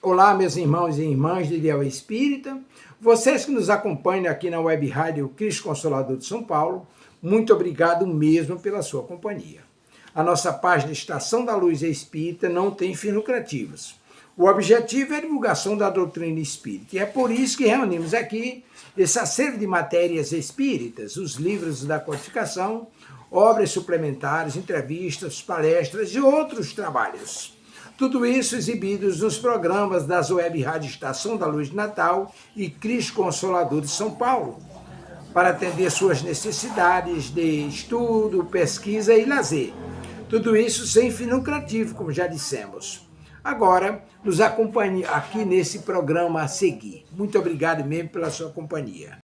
Olá, meus irmãos e irmãs de Ideal Espírita, vocês que nos acompanham aqui na Web Rádio Cristo Consolador de São Paulo, muito obrigado mesmo pela sua companhia. A nossa página Estação da Luz Espírita não tem fins lucrativos. O objetivo é a divulgação da doutrina espírita, e é por isso que reunimos aqui esse acervo de matérias espíritas, os livros da codificação, obras suplementares, entrevistas, palestras e outros trabalhos. Tudo isso exibidos nos programas das Web Rádio Estação da Luz de Natal e Cristo Consolador de São Paulo, para atender suas necessidades de estudo, pesquisa e lazer. Tudo isso sem fim lucrativo, como já dissemos. Agora, nos acompanhe aqui nesse programa a seguir. Muito obrigado mesmo pela sua companhia.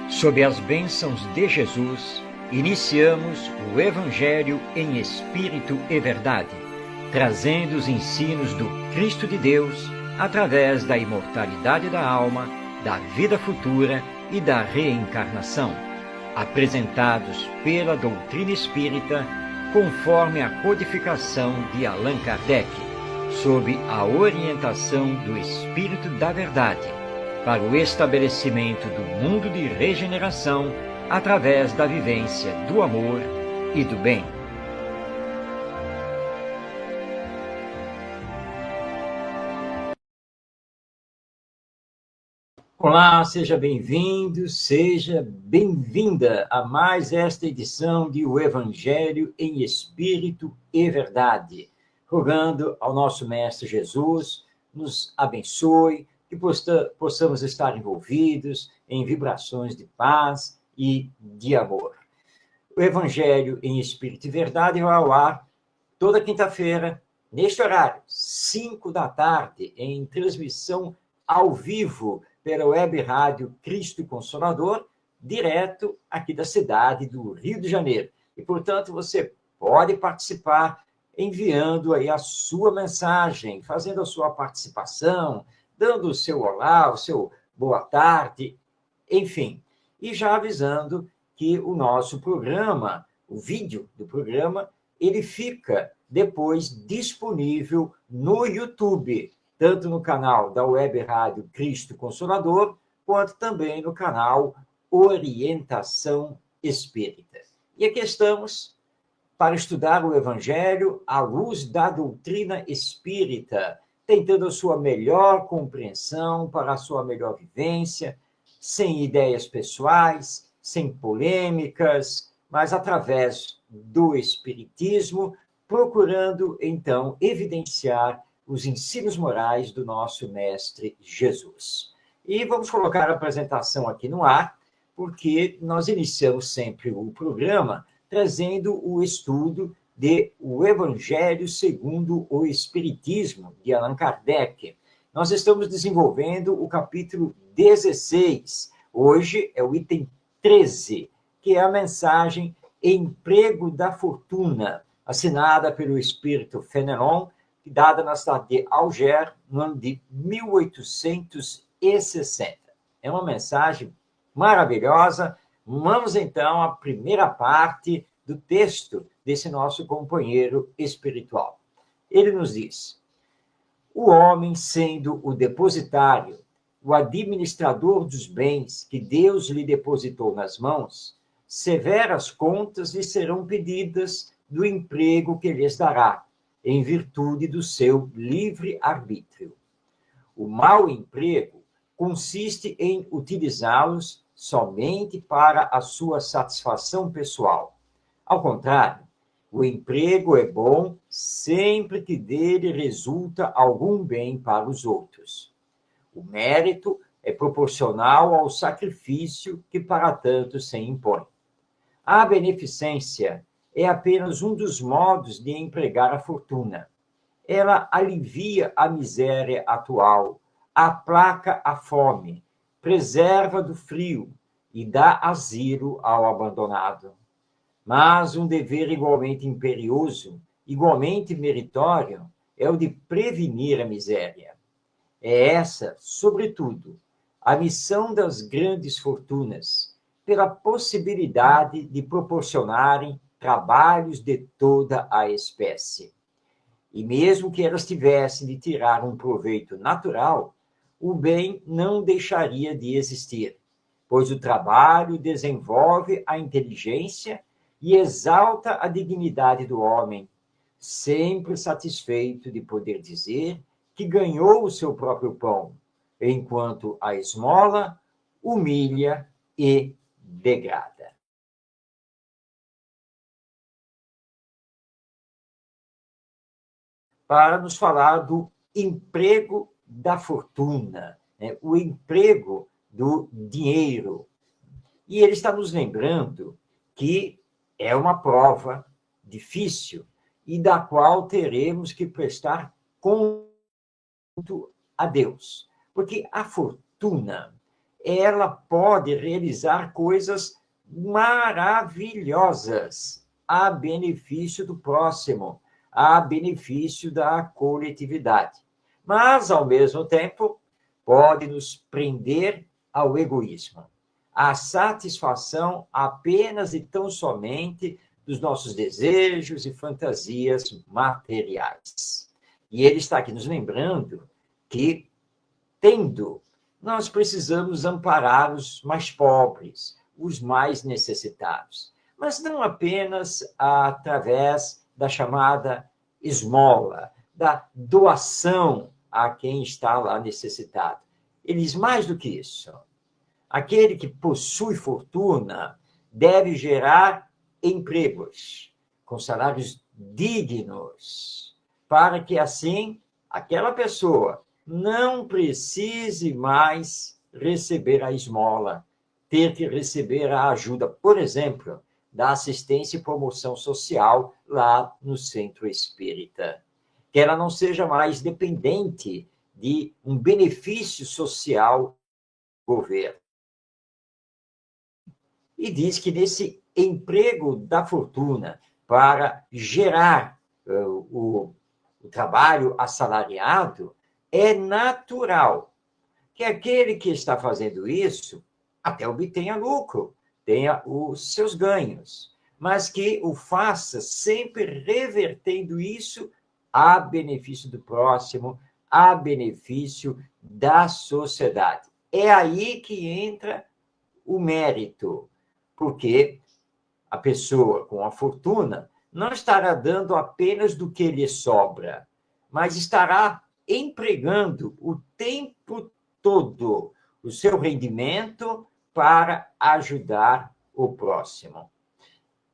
Sob as bênçãos de Jesus, iniciamos o Evangelho em Espírito e Verdade, trazendo os ensinos do Cristo de Deus através da imortalidade da alma, da vida futura e da reencarnação, apresentados pela doutrina espírita conforme a codificação de Allan Kardec, sob a orientação do Espírito da Verdade, para o estabelecimento do mundo de regeneração através da vivência do amor e do bem. Olá, seja bem-vindo, seja bem-vinda a mais esta edição de O Evangelho em Espírito e Verdade, rogando ao nosso Mestre Jesus nos abençoe, que possamos estar envolvidos em vibrações de paz e de amor. O Evangelho em Espírito e Verdade vai ao ar toda quinta-feira, neste horário, 5 da tarde, em transmissão ao vivo pela Web Rádio Cristo Consolador, direto aqui da cidade do Rio de Janeiro. E, portanto, você pode participar enviando aí a sua mensagem, fazendo a sua participação, dando o seu olá, o seu boa tarde, enfim. E já avisando que o nosso programa, o vídeo do programa, ele fica depois disponível no YouTube, tanto no canal da Web Rádio Cristo Consolador, quanto também no canal Orientação Espírita. E aqui estamos para estudar o Evangelho à luz da doutrina espírita, tentando a sua melhor compreensão para a sua melhor vivência, sem ideias pessoais, sem polêmicas, mas através do Espiritismo, procurando, então, evidenciar os ensinos morais do nosso Mestre Jesus. E vamos colocar a apresentação aqui no ar, porque nós iniciamos sempre o programa trazendo o estudo de O Evangelho segundo o Espiritismo, de Allan Kardec. Nós estamos desenvolvendo o capítulo 16. Hoje é o item 13, que é a mensagem Emprego da Fortuna, assinada pelo espírito Fenelon, dada na cidade de Alger, no ano de 1860. É uma mensagem maravilhosa. Vamos, então, à primeira parte do texto desse nosso companheiro espiritual. Ele nos diz: o homem, sendo o depositário, o administrador dos bens que Deus lhe depositou nas mãos, severas contas lhe serão pedidas do emprego que lhes dará, em virtude do seu livre-arbítrio. O mau emprego consiste em utilizá-los somente para a sua satisfação pessoal. Ao contrário, o emprego é bom sempre que dele resulta algum bem para os outros. O mérito é proporcional ao sacrifício que para tanto se impõe. A beneficência é apenas um dos modos de empregar a fortuna. ela alivia a miséria atual, aplaca a fome, preserva do frio e dá asilo ao abandonado. Mas um dever igualmente imperioso, igualmente meritório, é o de prevenir a miséria. É essa, sobretudo, a missão das grandes fortunas, pela possibilidade de proporcionarem trabalhos de toda a espécie. E mesmo que elas tivessem de tirar um proveito natural, o bem não deixaria de existir, pois o trabalho desenvolve a inteligência e exalta a dignidade do homem, sempre satisfeito de poder dizer que ganhou o seu próprio pão, enquanto a esmola humilha e degrada. Para nos falar do emprego da fortuna, né? O emprego do dinheiro. E ele está nos lembrando que é uma prova difícil e da qual teremos que prestar conta a Deus. Porque a fortuna, ela pode realizar coisas maravilhosas a benefício do próximo, a benefício da coletividade. Mas, ao mesmo tempo, pode nos prender ao egoísmo, à satisfação apenas e tão somente dos nossos desejos e fantasias materiais. E ele está aqui nos lembrando que, tendo, nós precisamos amparar os mais pobres, os mais necessitados, mas não apenas através da chamada esmola, da doação a quem está lá necessitado. Eles, mais do que isso, aquele que possui fortuna deve gerar empregos com salários dignos, para que assim aquela pessoa não precise mais receber a esmola, ter que receber a ajuda, por exemplo, da assistência e promoção social lá no centro espírita. Que ela não seja mais dependente de um benefício social do governo. E diz que nesse emprego da fortuna para gerar o trabalho assalariado, é natural que aquele que está fazendo isso até obtenha lucro, tenha os seus ganhos, mas que o faça sempre revertendo isso a benefício do próximo, a benefício da sociedade. É aí que entra o mérito, porque a pessoa com a fortuna não estará dando apenas do que lhe sobra, mas estará empregando o tempo todo o seu rendimento para ajudar o próximo.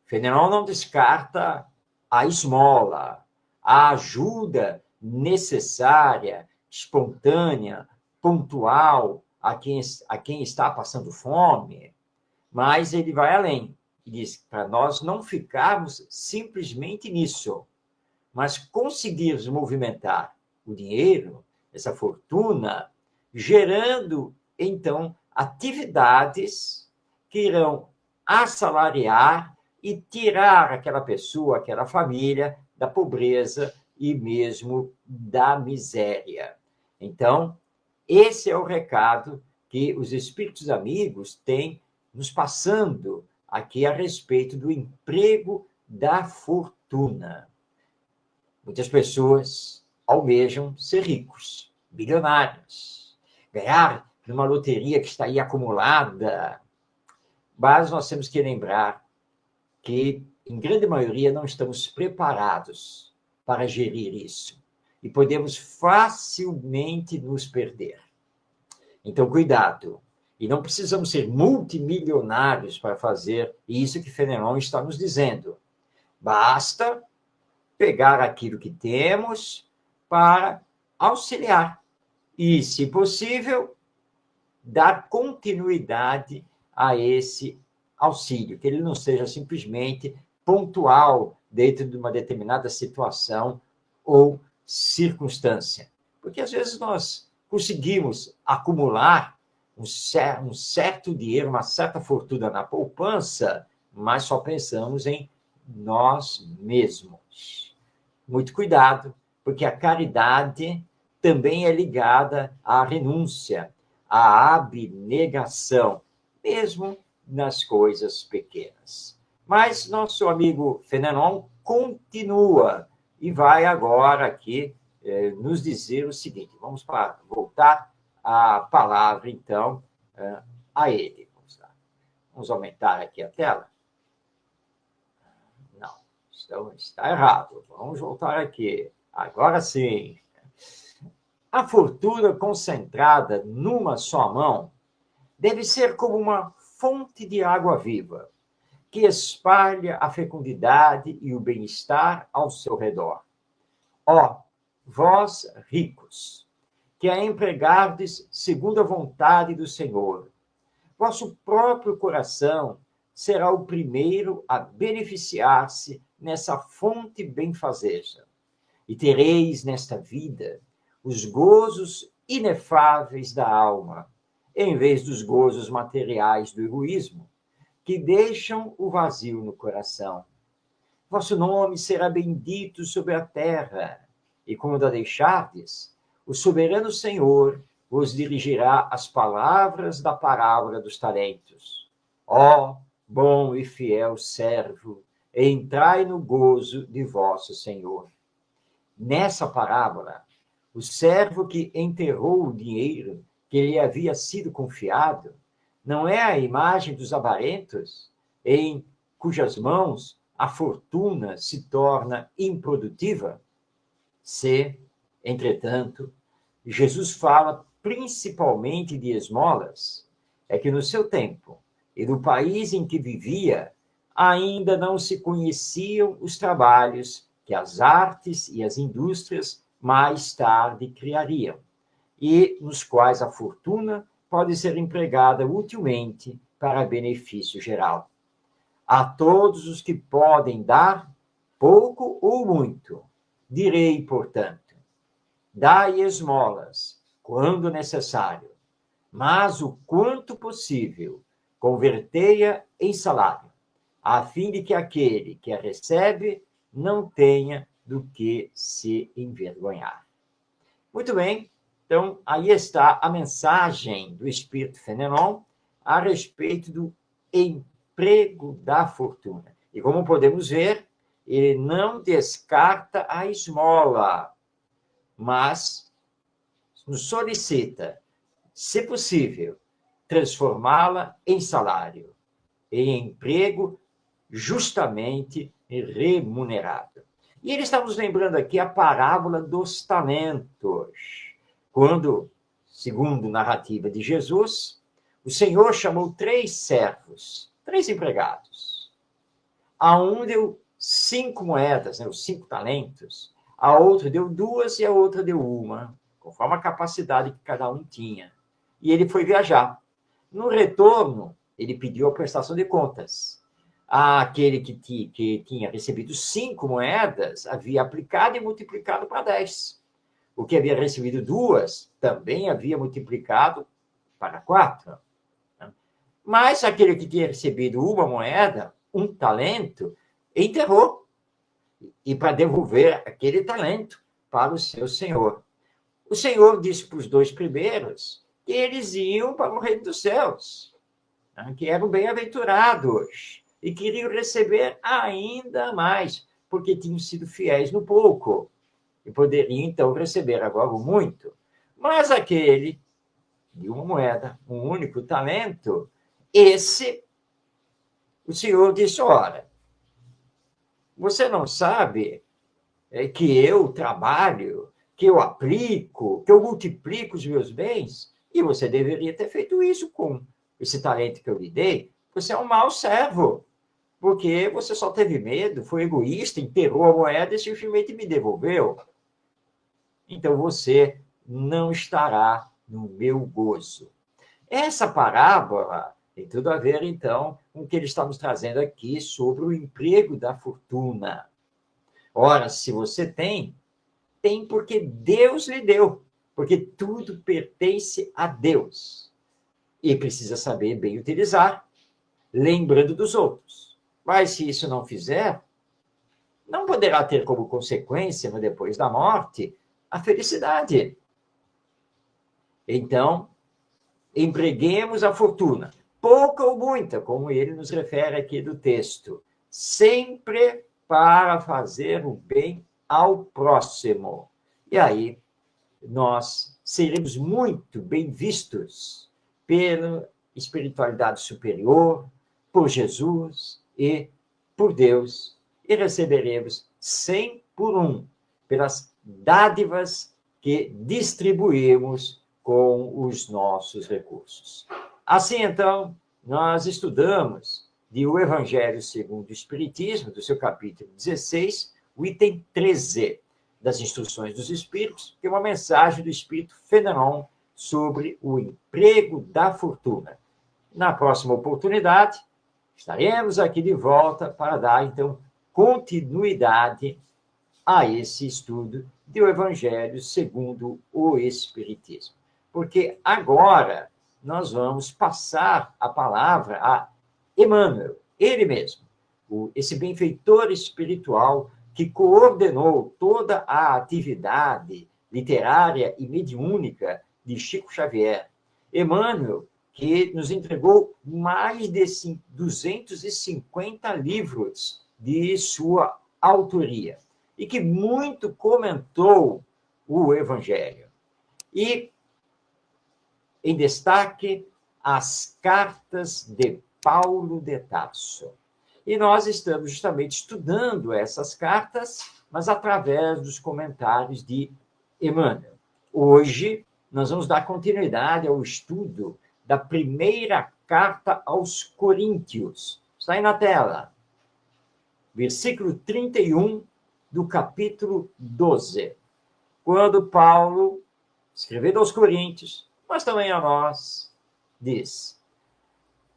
Fenelon não descarta a esmola, a ajuda necessária, espontânea, pontual a quem está passando fome, mas ele vai além. E diz para nós não ficarmos simplesmente nisso, mas conseguirmos movimentar o dinheiro, essa fortuna, gerando, então, atividades que irão assalariar e tirar aquela pessoa, aquela família, da pobreza e mesmo da miséria. Então, esse é o recado que os espíritos amigos têm nos passando aqui a respeito do emprego da fortuna. Muitas pessoas almejam ser ricos, bilionários, ganhar numa loteria que está aí acumulada. Mas nós temos que lembrar que, em grande maioria, não estamos preparados para gerir isso. E podemos facilmente nos perder. Então, cuidado. E não precisamos ser multimilionários para fazer isso que Fenelon está nos dizendo. Basta pegar aquilo que temos para auxiliar. E, se possível, dar continuidade a esse auxílio, que ele não seja simplesmente pontual dentro de uma determinada situação ou circunstância. Porque às vezes nós conseguimos acumular um certo dinheiro, uma certa fortuna na poupança, mas só pensamos em nós mesmos. Muito cuidado, porque a caridade também é ligada à renúncia, à abnegação, mesmo nas coisas pequenas. Mas nosso amigo Fénelon continua e vai agora aqui nos dizer o seguinte. Vamos voltar a palavra, então, a ele. Vamos aumentar aqui a tela. Não, está errado. Vamos voltar aqui. Agora sim. A fortuna concentrada numa só mão deve ser como uma fonte de água viva, que espalha a fecundidade e o bem-estar ao seu redor. Ó, vós ricos, que a empregardes segundo a vontade do Senhor, vosso próprio coração será o primeiro a beneficiar-se nessa fonte benfazeja, e tereis nesta vida os gozos inefáveis da alma, em vez dos gozos materiais do egoísmo, que deixam o vazio no coração. Vosso nome será bendito sobre a terra, e quando a deixardes, o soberano Senhor vos dirigirá as palavras da parábola dos talentos. Ó, bom e fiel servo, entrai no gozo de vosso Senhor. Nessa parábola, o servo que enterrou o dinheiro que lhe havia sido confiado não é a imagem dos avarentos, em cujas mãos a fortuna se torna improdutiva? Se, entretanto, Jesus fala principalmente de esmolas, é que no seu tempo e no país em que vivia, ainda não se conheciam os trabalhos que as artes e as indústrias mais tarde criariam, e nos quais a fortuna pode ser empregada utilmente para benefício geral. A todos os que podem dar, pouco ou muito, direi, portanto, dai esmolas, quando necessário, mas o quanto possível, convertei-a em salário, a fim de que aquele que a recebe não tenha do que se envergonhar. Muito bem, então aí está a mensagem do Espírito Fénelon a respeito do emprego da fortuna. E como podemos ver, ele não descarta a esmola, mas nos solicita, se possível, transformá-la em salário, em emprego justamente remunerado. E ele está nos lembrando aqui a parábola dos talentos, quando, segundo a narrativa de Jesus, o Senhor chamou 3 servos, 3 empregados. A um deu 5 moedas, os 5 talentos, a outro deu 2 e a outra deu 1, conforme a capacidade que cada um tinha. E ele foi viajar. No retorno, ele pediu a prestação de contas. Aquele que tinha recebido 5 moedas havia aplicado e multiplicado para 10. O que havia recebido 2 também havia multiplicado para 4. Mas aquele que tinha recebido 1 moeda, 1 talento, enterrou. E para devolver aquele talento para o seu senhor. O Senhor disse para os 2 primeiros que eles iam para o reino dos céus, que eram bem-aventurados e queriam receber ainda mais, porque tinham sido fiéis no pouco e poderiam, então, receber agora o muito. Mas aquele de 1 moeda, um único talento, esse, o Senhor disse, ora, você não sabe que eu trabalho, que eu aplico, que eu multiplico os meus bens? E você deveria ter feito isso com esse talento que eu lhe dei. Você é um mau servo, porque você só teve medo, foi egoísta, enterrou a moeda e simplesmente me devolveu. Então você não estará no meu gozo. Essa parábola tem tudo a ver, então, com o que ele está nos trazendo aqui sobre o emprego da fortuna. Ora, se você tem tem porque Deus lhe deu, porque tudo pertence a Deus. E precisa saber bem utilizar, lembrando dos outros. Mas se isso não fizer, não poderá ter como consequência, no depois da morte, a felicidade. Então, empreguemos a fortuna, pouca ou muita, como ele nos refere aqui do texto, sempre para fazer o bem ao próximo. E aí, nós seremos muito bem vistos pela espiritualidade superior, por Jesus e por Deus, e receberemos 100 por 1 pelas dádivas que distribuímos com os nossos recursos. Assim, então, nós estudamos o Evangelho segundo o Espiritismo, do seu capítulo 16, o item 13 das Instruções dos Espíritos, que é uma mensagem do Espírito Fénelon sobre o emprego da fortuna. Na próxima oportunidade, estaremos aqui de volta para dar, então, continuidade a esse estudo do Evangelho segundo o Espiritismo. Porque agora nós vamos passar a palavra a Emmanuel, ele mesmo, esse benfeitor espiritual que coordenou toda a atividade literária e mediúnica de Chico Xavier. Emmanuel, que nos entregou mais de 250 livros de sua autoria e que muito comentou o Evangelho. E, em destaque, as cartas de Paulo de Tarso. E nós estamos justamente estudando essas cartas, mas através dos comentários de Emmanuel. Hoje, nós vamos dar continuidade ao estudo da primeira carta aos Coríntios. Está aí na tela. Versículo 31 do capítulo 12. Quando Paulo, escrevendo aos Coríntios, mas também a nós, diz: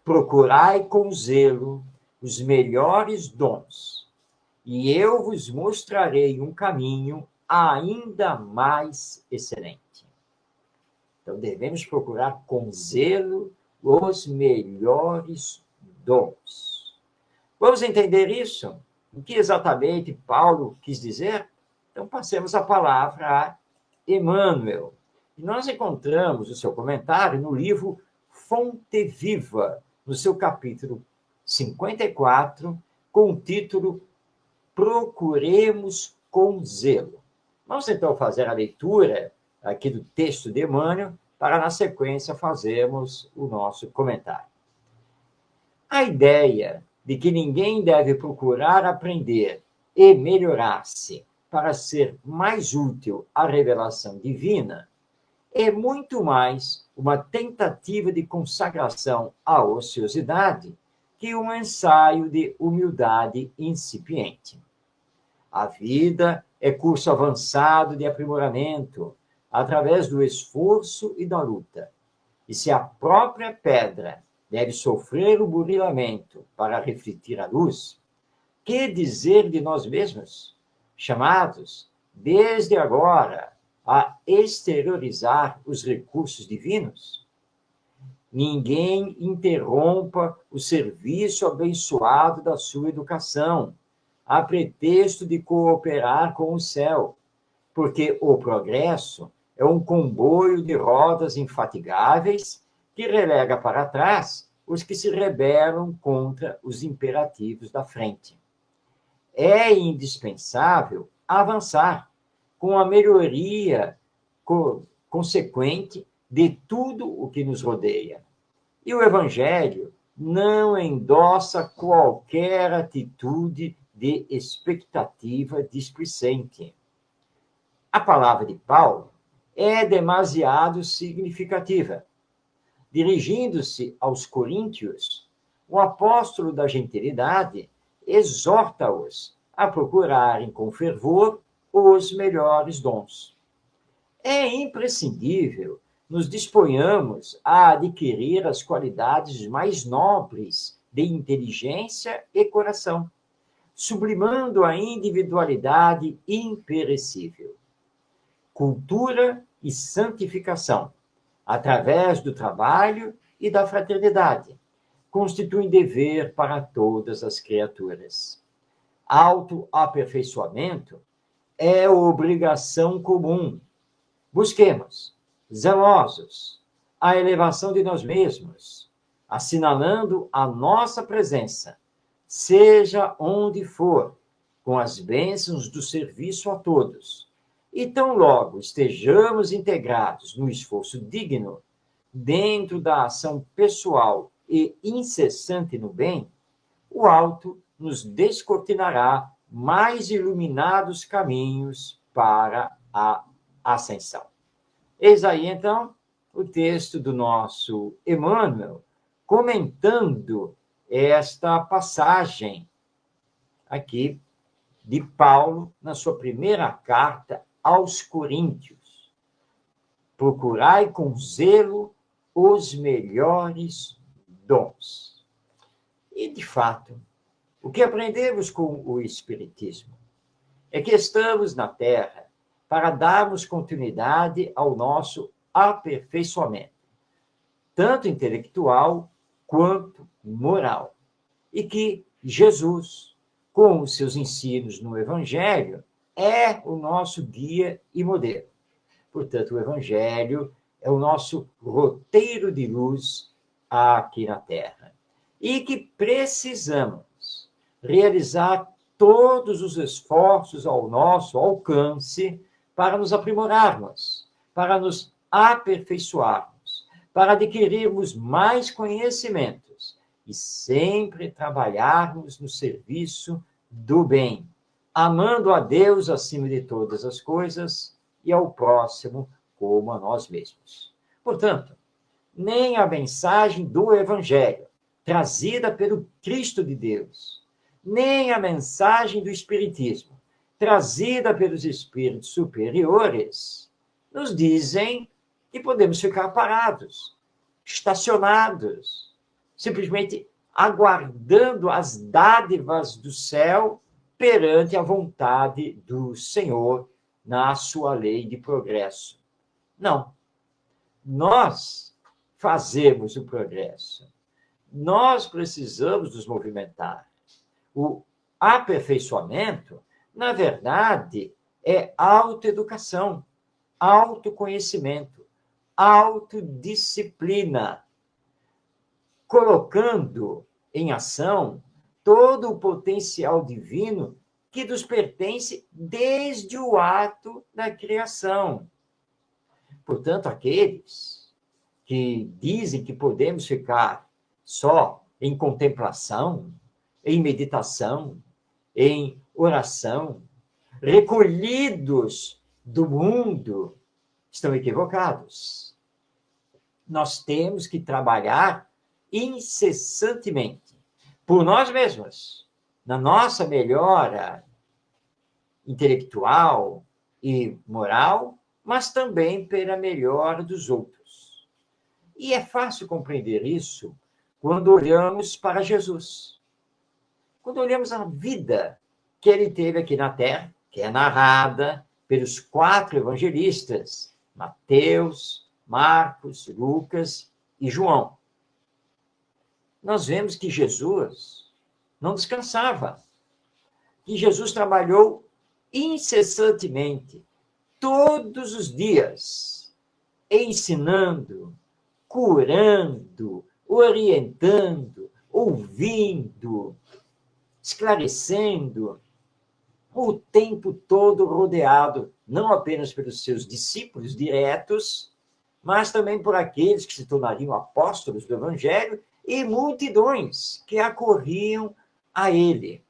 procurai com zelo os melhores dons, e eu vos mostrarei um caminho ainda mais excelente. Então, devemos procurar com zelo os melhores dons. Vamos entender isso? O que exatamente Paulo quis dizer? Então, passemos a palavra a Emmanuel. E nós encontramos o seu comentário no livro Fonte Viva, no seu capítulo 54, com o título Procuremos com zelo. Vamos então fazer a leitura aqui do texto de Emmanuel, para na sequência fazermos o nosso comentário. A ideia de que ninguém deve procurar aprender e melhorar-se para ser mais útil à revelação divina é muito mais uma tentativa de consagração à ociosidade que um ensaio de humildade incipiente. A vida é curso avançado de aprimoramento, através do esforço e da luta. E se a própria pedra deve sofrer o burilamento para refletir a luz, que dizer de nós mesmos, chamados, desde agora, a exteriorizar os recursos divinos? Ninguém interrompa o serviço abençoado da sua educação, a pretexto de cooperar com o céu, porque o progresso é um comboio de rodas infatigáveis que relega para trás os que se rebelam contra os imperativos da frente. É indispensável avançar com a melhoria consequente de tudo o que nos rodeia. E o Evangelho não endossa qualquer atitude de expectativa displicente. A palavra de Paulo é demasiado significativa. Dirigindo-se aos coríntios, o apóstolo da gentilidade exorta-os a procurarem com fervor os melhores dons. É imprescindível nos disponhamos a adquirir as qualidades mais nobres de inteligência e coração, sublimando a individualidade imperecível. cultura e santificação, através do trabalho e da fraternidade, constituem dever para todas as criaturas. Autoaperfeiçoamento é obrigação comum. Busquemos, zelosos, a elevação de nós mesmos, assinalando a nossa presença, seja onde for, com as bênçãos do serviço a todos. E tão logo estejamos integrados no esforço digno, dentro da ação pessoal e incessante no bem, o alto nos descortinará mais iluminados caminhos para a ascensão. Eis aí, então, o texto do nosso Emmanuel, comentando esta passagem aqui de Paulo, na sua primeira carta aos Coríntios. Procurai com zelo os melhores dons. E, de fato, o que aprendemos com o Espiritismo é que estamos na Terra para darmos continuidade ao nosso aperfeiçoamento, tanto intelectual quanto moral. E que Jesus, com os seus ensinos no Evangelho, é o nosso guia e modelo. Portanto, o Evangelho é o nosso roteiro de luz aqui na Terra. E que precisamos realizar todos os esforços ao nosso alcance para nos aprimorarmos, para nos aperfeiçoarmos, para adquirirmos mais conhecimentos e sempre trabalharmos no serviço do bem, amando a Deus acima de todas as coisas e ao próximo como a nós mesmos. Portanto, nem a mensagem do Evangelho, trazida pelo Cristo de Deus, nem a mensagem do Espiritismo, trazida pelos espíritos superiores, nos dizem que podemos ficar parados, estacionados, simplesmente aguardando as dádivas do céu perante a vontade do Senhor na sua lei de progresso. Não. Nós fazemos o progresso. Nós precisamos nos movimentar. O aperfeiçoamento, na verdade, é autoeducação, autoconhecimento, autodisciplina, colocando em ação todo o potencial divino que nos pertence desde o ato da criação. Portanto, aqueles que dizem que podemos ficar só em contemplação, em meditação, em oração, recolhidos do mundo, estão equivocados. Nós temos que trabalhar incessantemente por nós mesmos, na nossa melhora intelectual e moral, mas também pela melhora dos outros. E é fácil compreender isso quando olhamos para Jesus. Quando olhamos a vida que ele teve aqui na Terra, que é narrada pelos 4 evangelistas, Mateus, Marcos, Lucas e João. Nós vemos que Jesus não descansava, que Jesus trabalhou incessantemente, todos os dias, ensinando, curando, orientando, ouvindo, esclarecendo, o tempo todo rodeado, não apenas pelos seus discípulos diretos, mas também por aqueles que se tornariam apóstolos do Evangelho e multidões que acorriam a ele.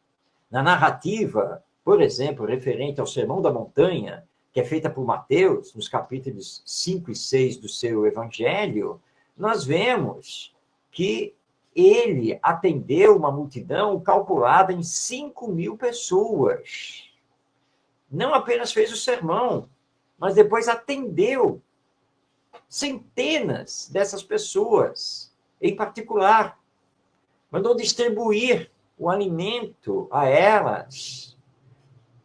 Na narrativa, por exemplo, referente ao Sermão da Montanha, que é feita por Mateus, nos capítulos 5 e 6 do seu Evangelho, nós vemos que ele atendeu uma multidão calculada em 5.000 pessoas. Não apenas fez o sermão, mas depois atendeu centenas dessas pessoas, em particular. Mandou distribuir o alimento a elas.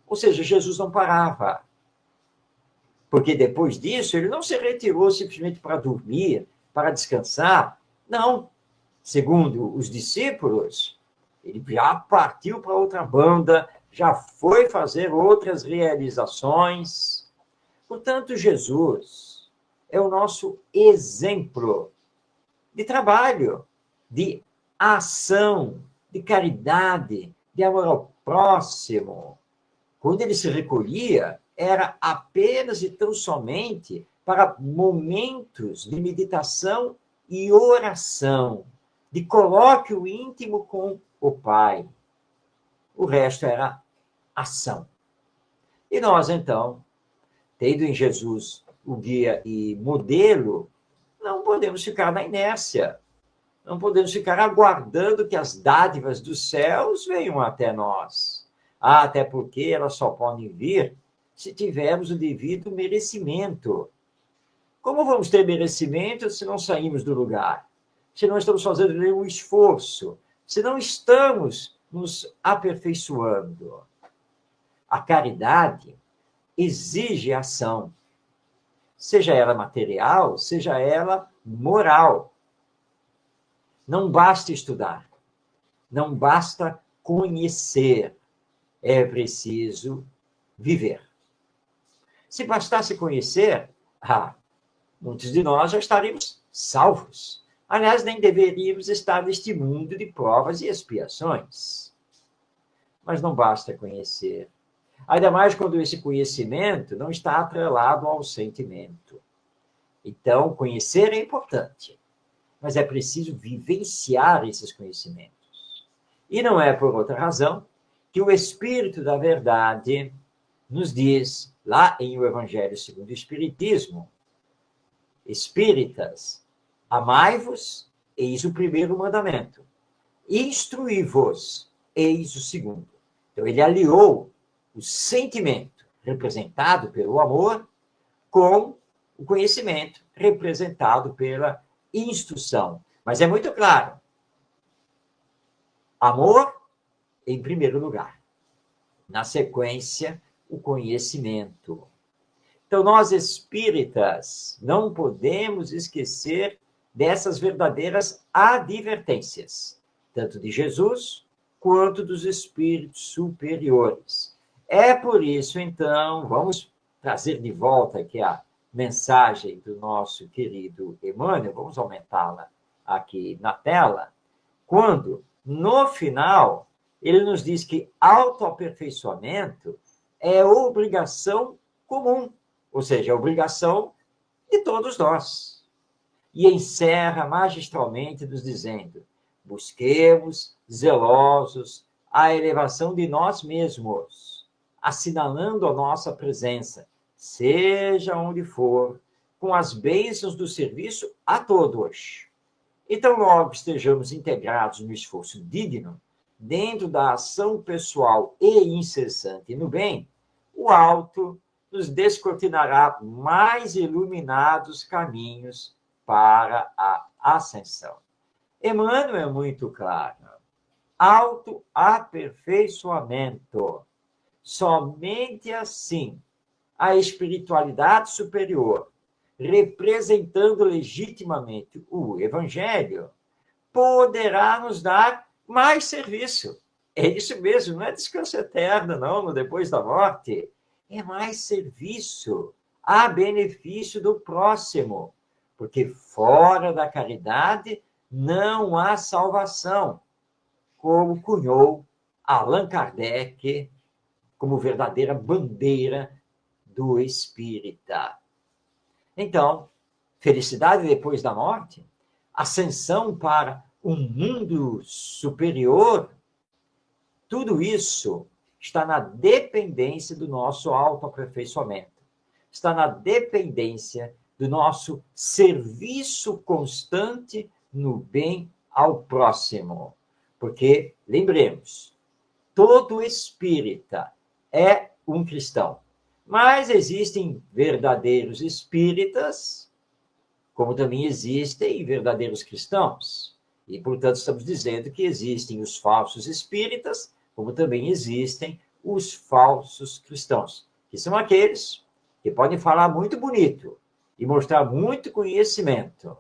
Ou seja, Jesus não parava. Porque depois disso, ele não se retirou simplesmente para dormir, para descansar. Não. Segundo os discípulos, ele já partiu para outra banda, já foi fazer outras realizações. Portanto, Jesus é o nosso exemplo de trabalho, de ação, de caridade, de amor ao próximo. Quando ele se recolhia, era apenas e tão somente para momentos de meditação e oração, de colóquio íntimo com o Pai. O resto era ação. E nós, então, tendo em Jesus o guia e modelo, não podemos ficar na inércia. Não podemos ficar aguardando que as dádivas dos céus venham até nós. Até porque elas só podem vir se tivermos o devido merecimento. Como vamos ter merecimento se não saímos do lugar? Se não estamos fazendo nenhum esforço? Se não estamos nos aperfeiçoando? A caridade exige ação, seja ela material, seja ela moral. Não basta estudar, não basta conhecer, é preciso viver. Se bastasse conhecer, muitos de nós já estaríamos salvos. Aliás, nem deveríamos estar neste mundo de provas e expiações. Mas não basta conhecer. Ainda mais quando esse conhecimento não está atrelado ao sentimento. Então, conhecer é importante, mas é preciso vivenciar esses conhecimentos. E não é por outra razão que o Espírito da Verdade nos diz, lá em O Evangelho segundo o Espiritismo, espíritas, amai-vos, eis o primeiro mandamento. Instruí-vos, eis o segundo. Então, ele aliou o sentimento, representado pelo amor, com o conhecimento, representado pela instrução. Mas é muito claro. Amor, em primeiro lugar. Na sequência, o conhecimento. Então, nós espíritas não podemos esquecer dessas verdadeiras advertências, tanto de Jesus quanto dos espíritos superiores. É por isso, então, vamos trazer de volta aqui a mensagem do nosso querido Emmanuel, vamos aumentá-la aqui na tela, quando, no final, ele nos diz que autoaperfeiçoamento é obrigação comum, ou seja, é obrigação de todos nós. E encerra magistralmente nos dizendo: busquemos, zelosos, a elevação de nós mesmos, assinalando a nossa presença, seja onde for, com as bênçãos do serviço a todos. Então, logo estejamos integrados no esforço digno, dentro da ação pessoal e incessante no bem, o alto nos descortinará mais iluminados caminhos para a ascensão. Emmanuel é muito claro. Autoaperfeiçoamento. Somente assim a espiritualidade superior, representando legitimamente o Evangelho, poderá nos dar mais serviço. É isso mesmo, não é descanso eterno, não, no depois da morte. É mais serviço a benefício do próximo, porque fora da caridade não há salvação, como cunhou Allan Kardec como verdadeira bandeira do espírita. Então, felicidade depois da morte, ascensão para um mundo superior, tudo isso está na dependência do nosso autoaperfeiçoamento, está na dependência do nosso serviço constante no bem ao próximo. Porque, lembremos, todo espírita é um cristão, mas existem verdadeiros espíritas, como também existem verdadeiros cristãos. E, portanto, estamos dizendo que existem os falsos espíritas, como também existem os falsos cristãos, que são aqueles que que podem falar muito bonito e mostrar muito conhecimento,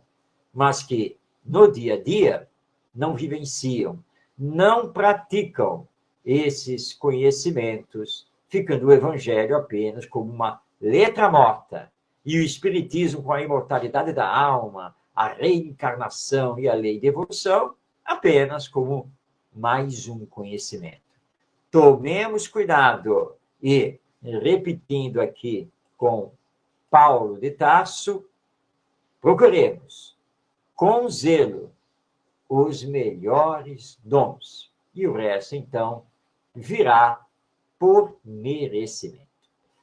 mas que no dia a dia não vivenciam, não praticam esses conhecimentos, ficando o evangelho apenas como uma letra morta e o espiritismo com a imortalidade da alma, a reencarnação e a lei de evolução apenas como mais um conhecimento. Tomemos cuidado e, repetindo aqui com Paulo de Tarso, procuremos com zelo os melhores dons. E o resto, então, virá por merecimento.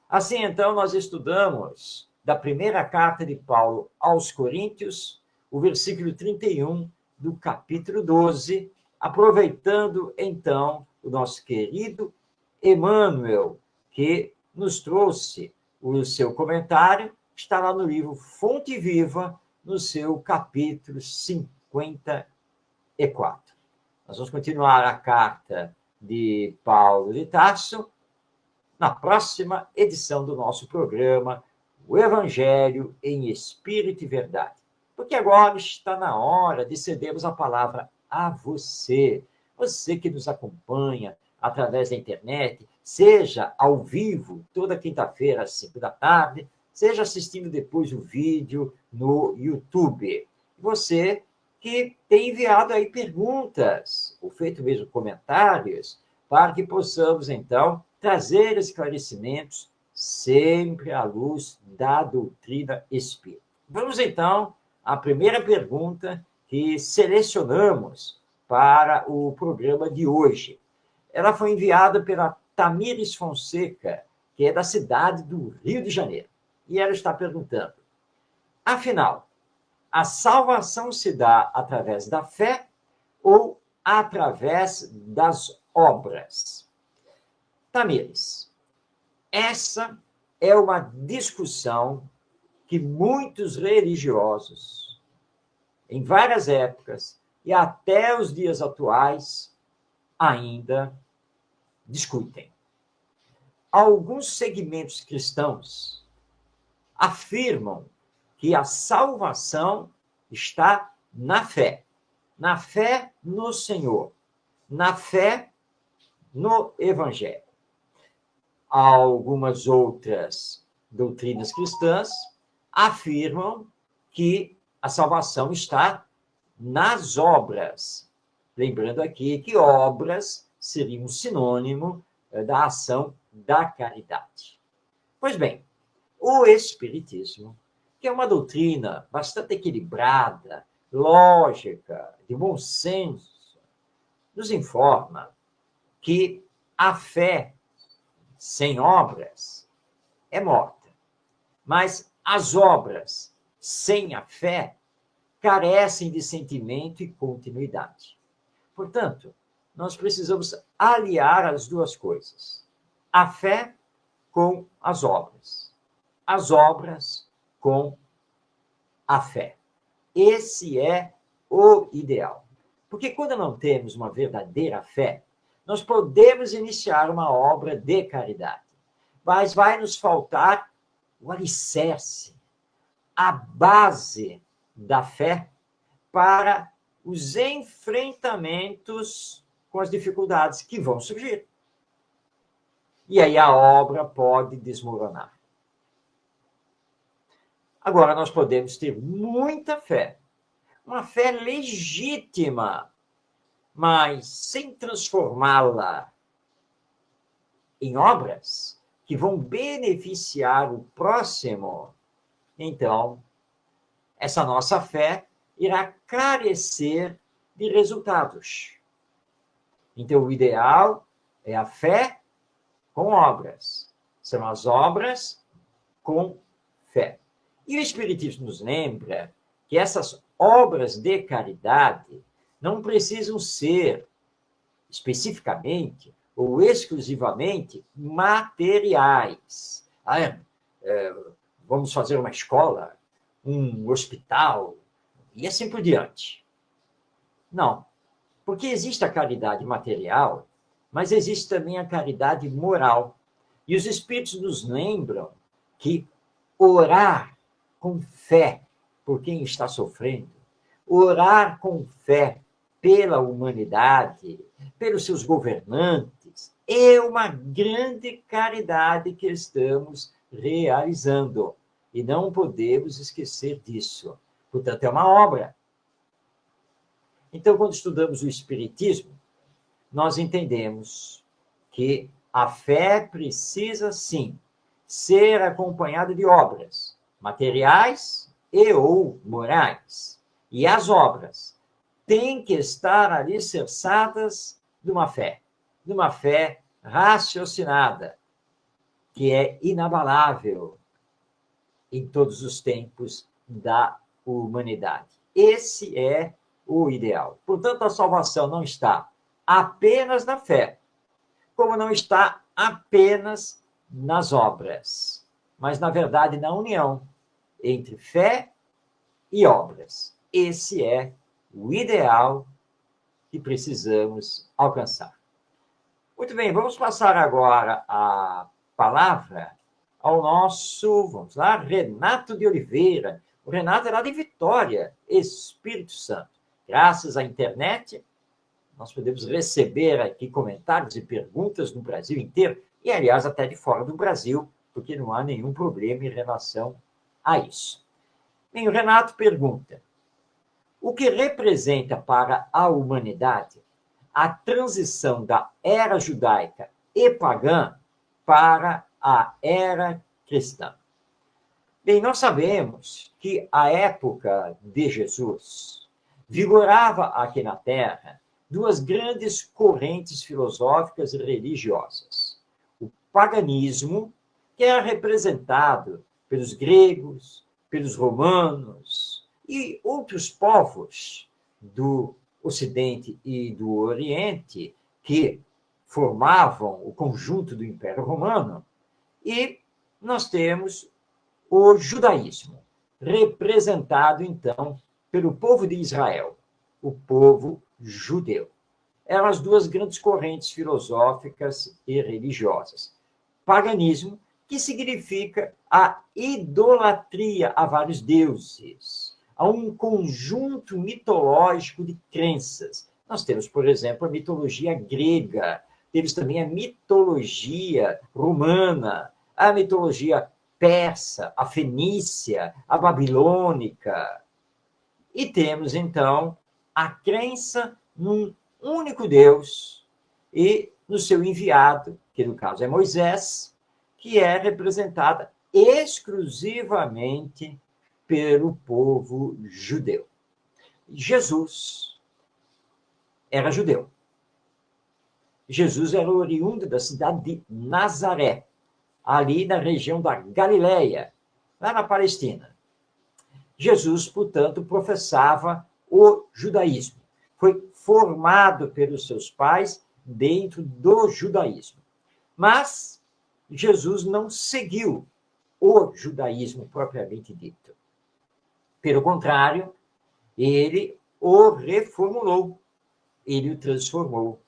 Assim, então, nós estudamos da primeira carta de Paulo aos Coríntios, o versículo 31 do capítulo 12, aproveitando, então, o nosso querido Emmanuel, que nos trouxe o seu comentário, está lá no livro Fonte Viva, no seu capítulo 54. Nós vamos continuar a carta de Paulo de Tarso na próxima edição do nosso programa, o Evangelho em Espírito e Verdade. Porque agora está na hora de cedermos a palavra a você, você que nos acompanha através da internet, seja ao vivo, toda quinta-feira às 5 da tarde, seja assistindo depois o vídeo no YouTube. Você que tem enviado aí perguntas, ou feito mesmo comentários, para que possamos, então, trazer esclarecimentos sempre à luz da doutrina espírita. Vamos, então, à primeira pergunta que selecionamos para o programa de hoje. Ela foi enviada pela Tamires Fonseca, que é da cidade do Rio de Janeiro. E ela está perguntando: afinal, a salvação se dá através da fé ou através das obras? Tamires, essa é uma discussão que muitos religiosos, em várias épocas e até os dias atuais, ainda discutem. Alguns segmentos cristãos afirmam que a salvação está na fé no Senhor, na fé no Evangelho. Algumas outras doutrinas cristãs afirmam que a salvação está nas obras. Lembrando aqui que obras seriam um sinônimo da ação da caridade. Pois bem, o Espiritismo, que é uma doutrina bastante equilibrada, lógica, de bom senso, nos informa que a fé sem obras é morta. Mas as obras sem a fé carecem de sentimento e continuidade. Portanto, nós precisamos aliar as duas coisas: a fé com as obras com a fé. Esse é o ideal. Porque quando não temos uma verdadeira fé, nós podemos iniciar uma obra de caridade, mas vai nos faltar o alicerce, a base da fé para os enfrentamentos com as dificuldades que vão surgir. E aí a obra pode desmoronar. Agora, nós podemos ter muita fé, uma fé legítima, mas sem transformá-la em obras que vão beneficiar o próximo. Então, essa nossa fé irá carecer de resultados. Então, o ideal é a fé com obras. São as obras com fé. E o Espiritismo nos lembra que essas obras de caridade não precisam ser especificamente ou exclusivamente materiais. Vamos fazer uma escola, um hospital, e assim por diante. Não, porque existe a caridade material, mas existe também a caridade moral. E os Espíritos nos lembram que orar com fé por quem está sofrendo, orar com fé pela humanidade, pelos seus governantes, é uma grande caridade que estamos realizando. E não podemos esquecer disso. Portanto, é uma obra. Então, quando estudamos o Espiritismo, nós entendemos que a fé precisa, sim, ser acompanhada de obras materiais e ou morais. E as obras têm que estar alicerçadas de uma fé raciocinada, que é inabalável em todos os tempos da humanidade. Esse é o ideal. Portanto, a salvação não está apenas na fé, como não está apenas nas obras, mas, na verdade, na união entre fé e obras. Esse é o ideal que precisamos alcançar. Muito bem, vamos passar agora a palavra ao nosso, vamos lá, Renato de Oliveira. O Renato é lá de Vitória, Espírito Santo. Graças à internet, nós podemos receber aqui comentários e perguntas no Brasil inteiro, e, aliás, até de fora do Brasil, porque não há nenhum problema em relação a isso. Bem, o Renato pergunta: o que representa para a humanidade a transição da era judaica e pagã para a era cristã? Bem, nós sabemos que a época de Jesus vigorava aqui na Terra duas grandes correntes filosóficas e religiosas. O paganismo, que era representado pelos gregos, pelos romanos e outros povos do Ocidente e do Oriente, que formavam o conjunto do Império Romano. E nós temos o judaísmo, representado, então, pelo povo de Israel, o povo judeu. Eram as duas grandes correntes filosóficas e religiosas. Paganismo, que significa a idolatria a vários deuses, a um conjunto mitológico de crenças. Nós temos, por exemplo, a mitologia grega, temos também a mitologia romana, a mitologia persa, a fenícia, a babilônica. E temos, então, a crença num único Deus e no seu enviado, que no caso é Moisés, que é representada exclusivamente pelo povo judeu. Jesus era judeu. Jesus era oriundo da cidade de Nazaré, ali na região da Galileia, lá na Palestina. Jesus, portanto, professava o judaísmo. Foi formado pelos seus pais dentro do judaísmo. Mas Jesus não seguiu o judaísmo propriamente dito. Pelo contrário, ele o reformulou, ele o transformou.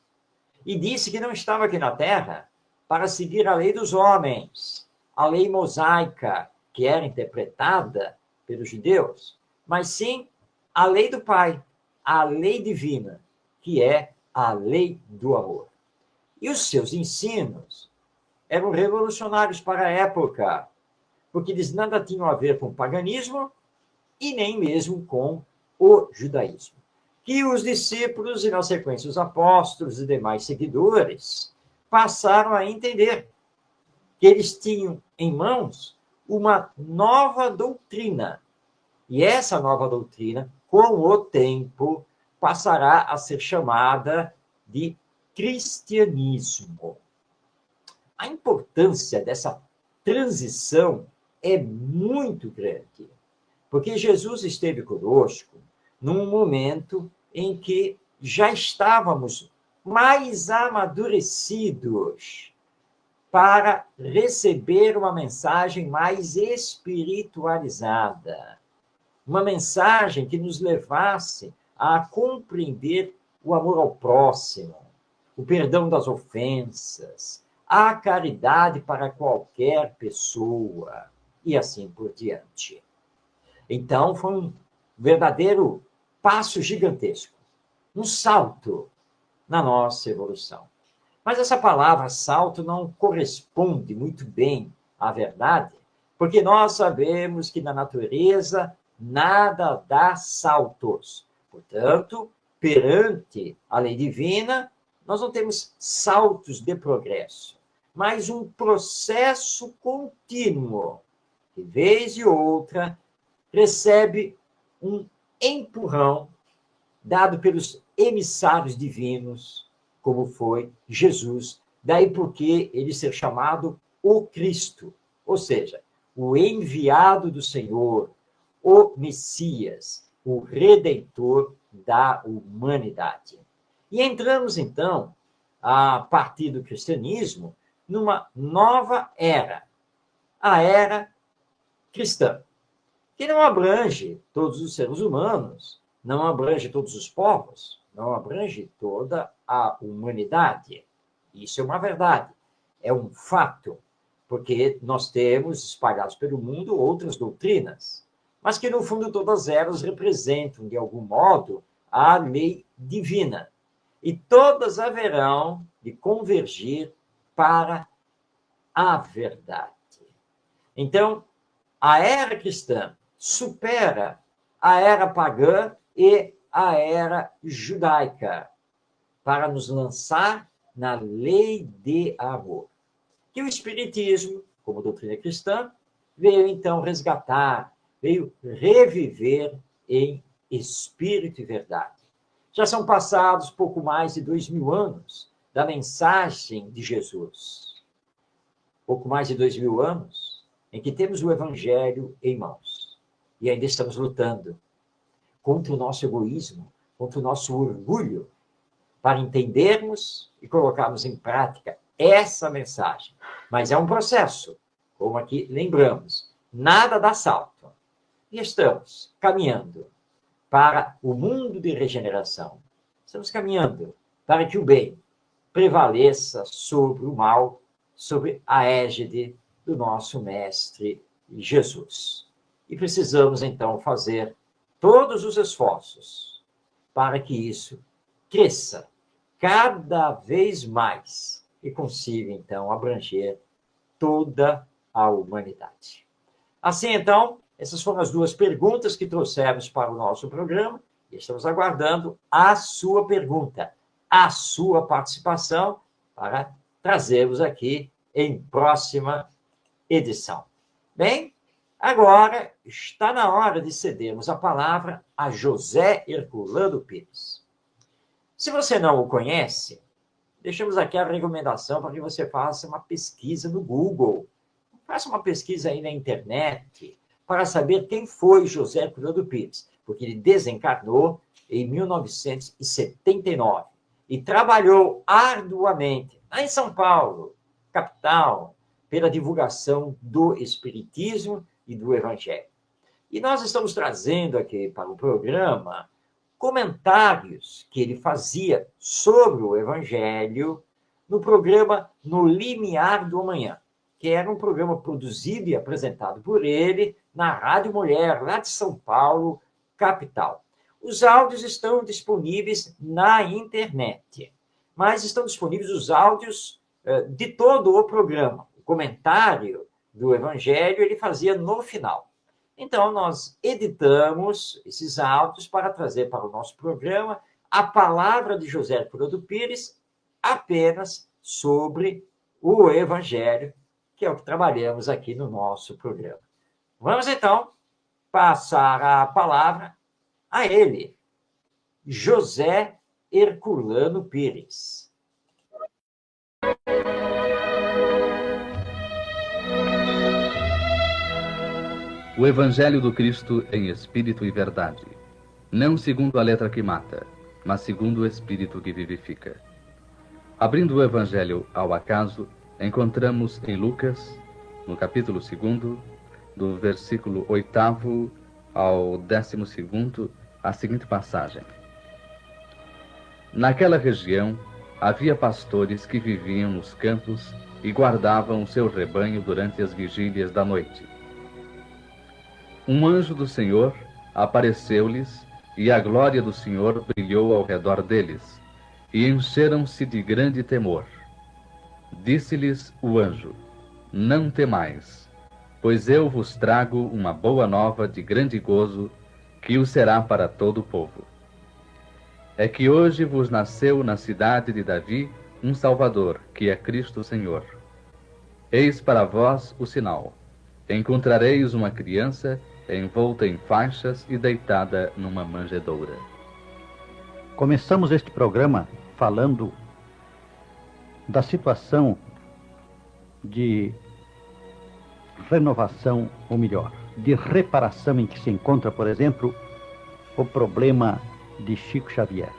E disse que não estava aqui na Terra para seguir a lei dos homens, a lei mosaica, que era interpretada pelos judeus, mas sim a lei do Pai, a lei divina, que é a lei do amor. E os seus ensinos eram revolucionários para a época, porque eles nada tinham a ver com o paganismo e nem mesmo com o judaísmo. Que os discípulos, e na sequência os apóstolos e demais seguidores, passaram a entender que eles tinham em mãos uma nova doutrina. E essa nova doutrina, com o tempo, passará a ser chamada de cristianismo. A importância dessa transição é muito grande, porque Jesus esteve conosco num momento em que já estávamos mais amadurecidos para receber uma mensagem mais espiritualizada, uma mensagem que nos levasse a compreender o amor ao próximo, o perdão das ofensas, a caridade para qualquer pessoa e assim por diante. Então, foi um verdadeiro passo gigantesco, um salto na nossa evolução. Mas essa palavra salto não corresponde muito bem à verdade, porque nós sabemos que na natureza nada dá saltos. Portanto, perante a lei divina, nós não temos saltos de progresso, mas um processo contínuo, de vez e outra, recebe um empurrão dado pelos emissários divinos, como foi Jesus. Daí porque ele ser chamado o Cristo, ou seja, o enviado do Senhor, o Messias, o Redentor da humanidade. E entramos, então, a partir do cristianismo, numa nova era, a era cristã, que não abrange todos os seres humanos, não abrange todos os povos, não abrange toda a humanidade. Isso é uma verdade, é um fato, porque nós temos espalhados pelo mundo outras doutrinas, mas que, no fundo, todas elas representam, de algum modo, a lei divina. E todas haverão de convergir para a verdade. Então, a era cristã supera a era pagã e a era judaica para nos lançar na lei de amor. Que o Espiritismo, como doutrina cristã, veio então resgatar, veio reviver em espírito e verdade. Já são passados pouco mais de 2000 anos da mensagem de Jesus. Pouco mais de 2000 anos em que temos o Evangelho em mãos. E ainda estamos lutando contra o nosso egoísmo, contra o nosso orgulho, para entendermos e colocarmos em prática essa mensagem. Mas é um processo, como aqui lembramos, nada dá salto. E estamos caminhando para o mundo de regeneração. Estamos caminhando para que o bem prevaleça sobre o mal, sobre a égide do nosso Mestre Jesus. E precisamos, então, fazer todos os esforços para que isso cresça cada vez mais e consiga, então, abranger toda a humanidade. Assim, então, essas foram as duas perguntas que trouxemos para o nosso programa e estamos aguardando a sua pergunta, a sua participação para trazermos aqui em próxima edição. Bem, agora está na hora de cedermos a palavra a José Herculano Pires. Se você não o conhece, deixamos aqui a recomendação para que você faça uma pesquisa no Google. Faça uma pesquisa aí na internet para saber quem foi José Herculano Pires, porque ele desencarnou em 1979 e trabalhou arduamente lá em São Paulo, capital, pela divulgação do Espiritismo e do Evangelho. E nós estamos trazendo aqui para o programa comentários que ele fazia sobre o Evangelho no programa No Limiar do Amanhã, que era um programa produzido e apresentado por ele na Rádio Mulher, lá de São Paulo, capital. Os áudios estão disponíveis na internet, mas estão disponíveis os áudios de todo o programa. O comentário do Evangelho ele fazia no final. Então, nós editamos esses áudios para trazer para o nosso programa a palavra de José Herculano Pires apenas sobre o Evangelho, que é o que trabalhamos aqui no nosso programa. Vamos, então, passar a palavra a ele, José Herculano Pires. O Evangelho do Cristo em Espírito e Verdade, não segundo a letra que mata, mas segundo o Espírito que vivifica. Abrindo o Evangelho ao acaso, encontramos em Lucas, no capítulo 2, do versículo 8º ao 12º, a seguinte passagem. Naquela região, havia pastores que viviam nos campos e guardavam o seu rebanho durante as vigílias da noite. Um anjo do Senhor apareceu-lhes, e a glória do Senhor brilhou ao redor deles, e encheram-se de grande temor. Disse-lhes o anjo: Não temais, pois eu vos trago uma boa nova de grande gozo, que o será para todo o povo. É que hoje vos nasceu na cidade de Davi um Salvador, que é Cristo Senhor. Eis para vós o sinal: encontrareis uma criança envolta em faixas e deitada numa manjedoura. Começamos este programa falando da situação de renovação, ou melhor, de reparação em que se encontra, por exemplo, o problema de Chico Xavier.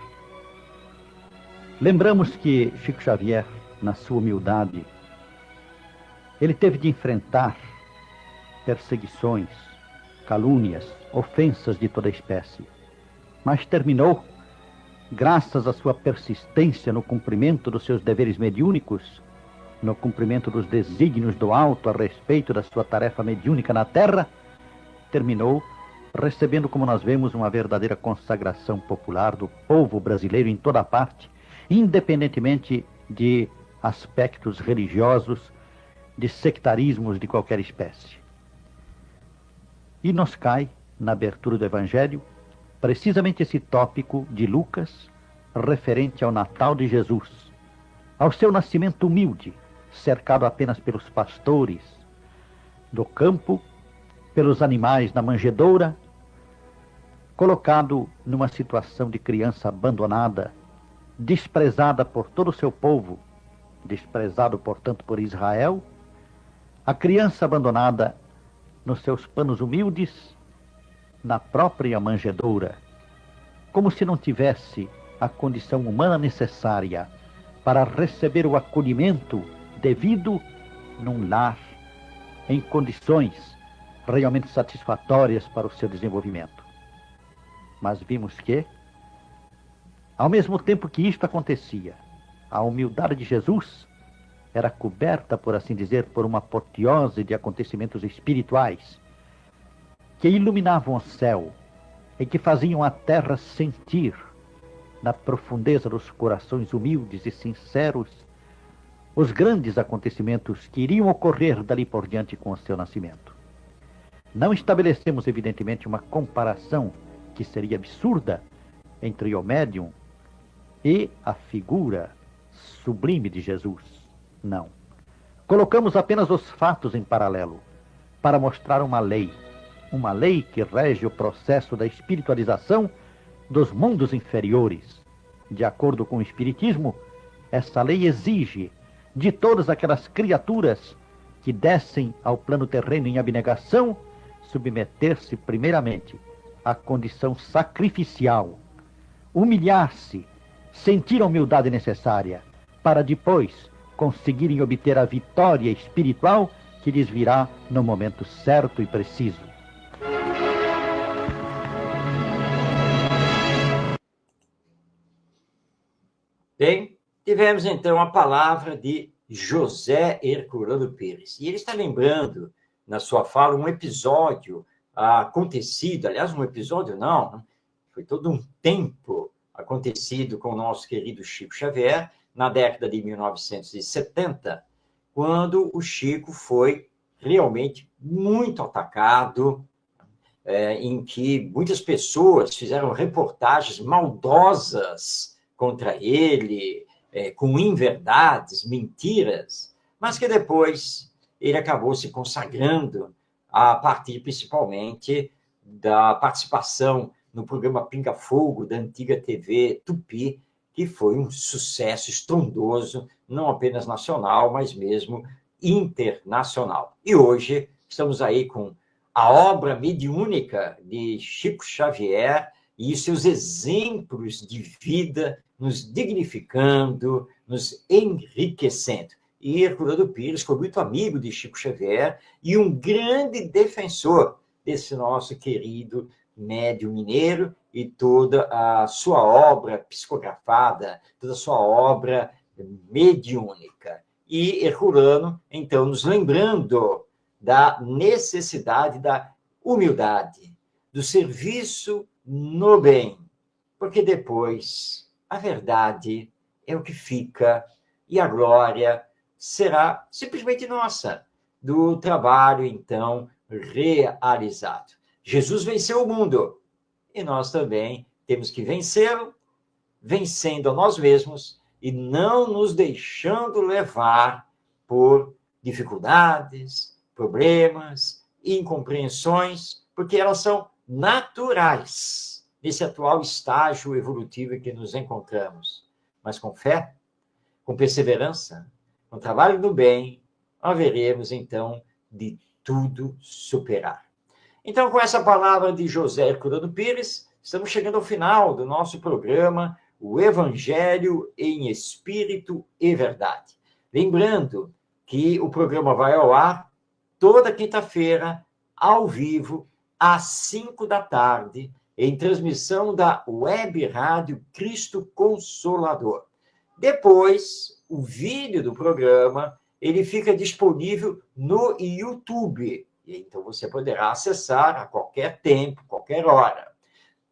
Lembramos que Chico Xavier, na sua humildade, ele teve de enfrentar perseguições, calúnias, ofensas de toda espécie, mas terminou, graças à sua persistência no cumprimento dos seus deveres mediúnicos, no cumprimento dos desígnios do alto a respeito da sua tarefa mediúnica na terra, terminou recebendo, como nós vemos, uma verdadeira consagração popular do povo brasileiro em toda parte, independentemente de aspectos religiosos, de sectarismos de qualquer espécie. E nos cai, na abertura do Evangelho, precisamente esse tópico de Lucas, referente ao Natal de Jesus, ao seu nascimento humilde, cercado apenas pelos pastores do campo, pelos animais na manjedoura, colocado numa situação de criança abandonada, desprezada por todo o seu povo, desprezado, portanto, por Israel, a criança abandonada nos seus panos humildes, na própria manjedoura, como se não tivesse a condição humana necessária para receber o acolhimento devido num lar, em condições realmente satisfatórias para o seu desenvolvimento. Mas vimos que, ao mesmo tempo que isto acontecia, a humildade de Jesus era coberta, por assim dizer, por uma apoteose de acontecimentos espirituais que iluminavam o céu e que faziam a terra sentir, na profundeza dos corações humildes e sinceros, os grandes acontecimentos que iriam ocorrer dali por diante com o seu nascimento. Não estabelecemos, evidentemente, uma comparação que seria absurda entre o médium e a figura sublime de Jesus. Não. Colocamos apenas os fatos em paralelo para mostrar uma lei que rege o processo da espiritualização dos mundos inferiores. De acordo com o Espiritismo, essa lei exige de todas aquelas criaturas que descem ao plano terreno em abnegação, submeter-se primeiramente à condição sacrificial, humilhar-se, sentir a humildade necessária, para depois conseguirem obter a vitória espiritual que lhes virá no momento certo e preciso. Bem, tivemos então a palavra de José Herculano Pires. E ele está lembrando, na sua fala, um episódio acontecido, aliás, um episódio não, foi todo um tempo acontecido com o nosso querido Chico Xavier, na década de 1970, quando o Chico foi realmente muito atacado, em que muitas pessoas fizeram reportagens maldosas contra ele, com inverdades, mentiras, mas que depois ele acabou se consagrando a partir principalmente da participação no programa Pinga Fogo da antiga TV Tupi, que foi um sucesso estrondoso, não apenas nacional, mas mesmo internacional. E hoje estamos aí com a obra mediúnica de Chico Xavier e seus exemplos de vida nos dignificando, nos enriquecendo. E Herculano Pires foi muito amigo de Chico Xavier e um grande defensor desse nosso querido médium mineiro e toda a sua obra psicografada, toda a sua obra mediúnica. E Herculano, então, nos lembrando da necessidade da humildade, do serviço no bem, porque depois a verdade é o que fica e a glória será simplesmente nossa, do trabalho, então, realizado. Jesus venceu o mundo e nós também temos que vencê-lo, vencendo a nós mesmos e não nos deixando levar por dificuldades, problemas, incompreensões, porque elas são naturais nesse atual estágio evolutivo em que nos encontramos. Mas com fé, com perseverança, com trabalho do bem, haveremos, então, de tudo superar. Então, com essa palavra de José Herculano Pires, estamos chegando ao final do nosso programa, o Evangelho em Espírito e Verdade. Lembrando que o programa vai ao ar toda quinta-feira, ao vivo, às 5 da tarde, em transmissão da Web Rádio Cristo Consolador. Depois, o vídeo do programa, ele fica disponível no YouTube. Então, você poderá acessar a qualquer tempo, qualquer hora.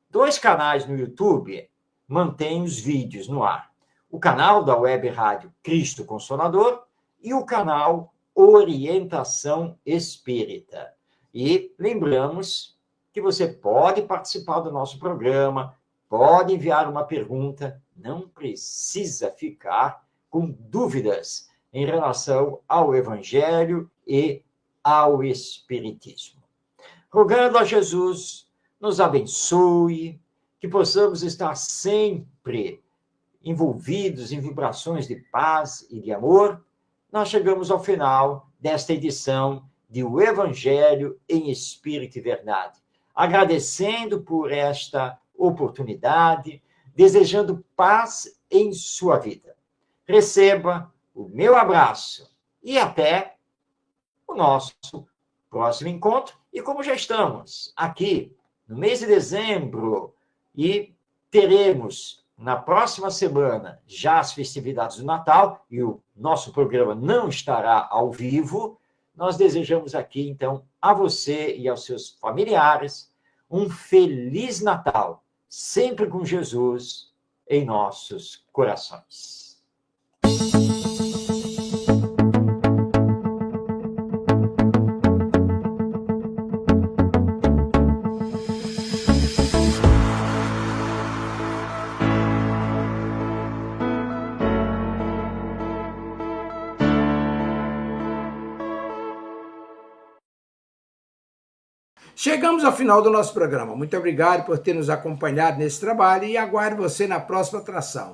2 canais no YouTube mantêm os vídeos no ar. O canal da Web Rádio Cristo Consolador e o canal Orientação Espírita. E lembramos que você pode participar do nosso programa, pode enviar uma pergunta, não precisa ficar com dúvidas em relação ao Evangelho e ao Espiritismo. Rogando a Jesus, nos abençoe, que possamos estar sempre envolvidos em vibrações de paz e de amor. Nós chegamos ao final desta edição de O Evangelho em Espírito e Verdade. Agradecendo por esta oportunidade, desejando paz em sua vida. Receba o meu abraço e até o nosso próximo encontro. E como já estamos aqui no mês de dezembro e teremos na próxima semana já as festividades do Natal e o nosso programa não estará ao vivo, nós desejamos aqui, então, a você e aos seus familiares um Feliz Natal, sempre com Jesus em nossos corações. Chegamos ao final do nosso programa. Muito obrigado por ter nos acompanhado nesse trabalho e aguardo você na próxima atração.